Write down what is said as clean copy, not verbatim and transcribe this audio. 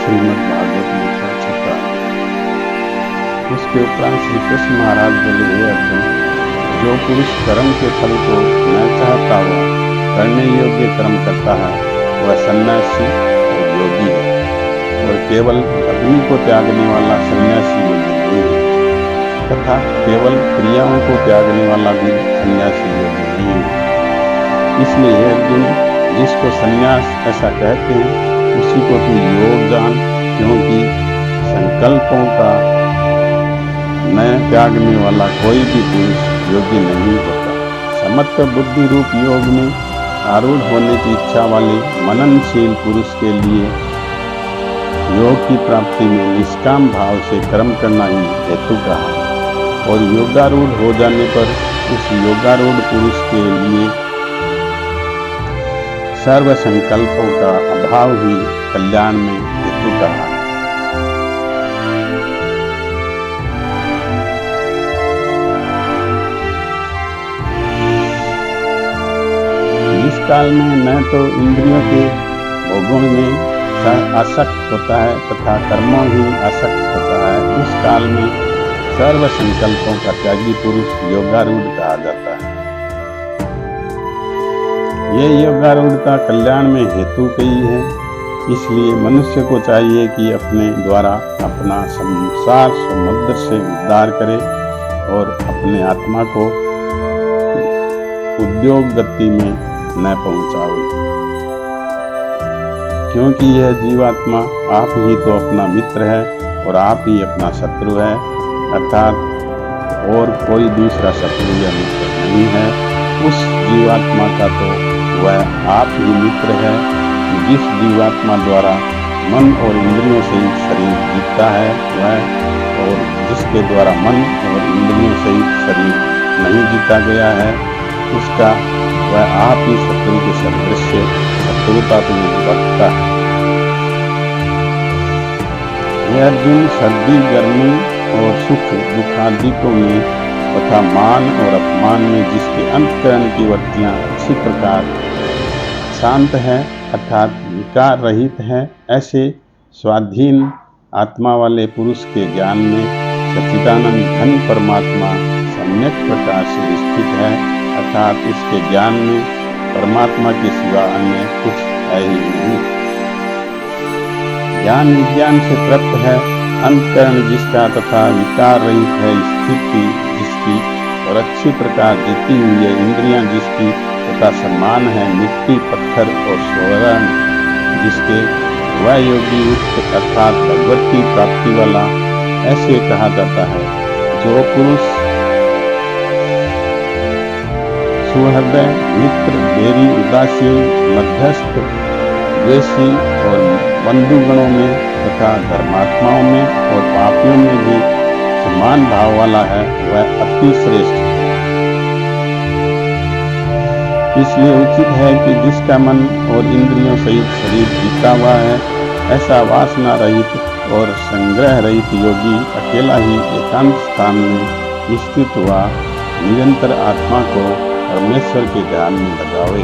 श्रीमद् भागवत गीता छठा। उसके उपरांत श्री कृष्ण महाराज बोले, हे अर्जुन, जो पुरुष कर्म के फल को न चाहता हुआ करने योग्य कर्म करता है वह सन्यासी और योगी है, और केवल अग्नि को त्यागने वाला सन्यासी योगी नहीं है, तथा केवल क्रियाओं को त्यागने वाला भी सन्यासी योगी नहीं है। इसलिए हे अर्जुन, जिसको सन्यास ऐसा कहते हैं उसी को तू योग जान, क्योंकि संकल्पों का न त्यागने वाला कोई भी पुरुष योगी नहीं होता। समत्व बुद्धि रूप योग में आरूढ़ होने की इच्छा वाले मननशील पुरुष के लिए योग की प्राप्ति में निष्काम भाव से कर्म करना ही हेतु कहा, और योगारूढ़ हो जाने पर उस योगारूढ़ पुरुष के लिए सर्व संकल्पों का अभाव ही कल्याण में हेतु कहा। जिस काल में न तो इंद्रियों के भोगों में आसक्त होता है तथा कर्मों ही आसक्त होता है, उस काल में सर्व संकल्पों का त्यागी पुरुष योगारूढ़ कहा जाता है। ये योगारूढ़ता कल्याण में हेतु कही है। इसलिए मनुष्य को चाहिए कि अपने द्वारा अपना संसार समुद्र से उद्धार करे और अपने आत्मा को उद्योग गति में न पहुंचावे, क्योंकि यह जीवात्मा आप ही तो अपना मित्र है और आप ही अपना शत्रु है, अर्थात और कोई दूसरा शत्रु या मित्र नहीं है। उस जीवात्मा का तो वह आप ही मित्र है जिस जीवात्मा द्वारा मन और इंद्रियों से शरीर जीतता है वह, और जिसके द्वारा मन और इंद्रियों से शरीर नहीं जीता गया है उसका वह आप ही शत्रु के सदृश शत्रुता तो नहीं रखता है। यह अर्जुन, सर्दी गर्मी और सुख दुखादिकों में तथा मान और अपमान में जिसके अंतःकरण की वृत्तियां अच्छी प्रकार शांत है अर्थात विकार रहित है, ऐसे स्वाधीन आत्मा वाले पुरुष के ज्ञान में सच्चिदानंद घन परमात्मा सम्यक प्रकार से स्थित है, अर्थात इसके ज्ञान में परमात्मा के सिवा अन्य कुछ है ही नहीं। ज्ञान विज्ञान से तृप्त है, अंतःकरण जिसका तथा विकार रहित है, स्थिति जिसकी और अच्छी प्रकार जीती हुई है, इंद्रियां जिसकी तथा सम्मान है, मिट्टी पत्थर और स्वर्ण जिसके, वह योगी युक्त अर्थात भगवत की प्राप्ति वाला ऐसे कहा जाता है। जो पुरुष सुहृदय मित्र देरी उदासीन मध्यस्थ द्वेषी और बंधुगणों में तथा धर्मात्माओं में और पापियों में भी समान भाव वाला है, वह अति श्रेष्ठ है। इसलिए उचित है कि जिसका मन और इंद्रियों सहित शरीर जीता हुआ है, ऐसा वासना रहित और संग्रह रहित योगी अकेला ही एकांत स्थान में स्थित हुआ निरंतर आत्मा को परमेश्वर के ध्यान में लगावे।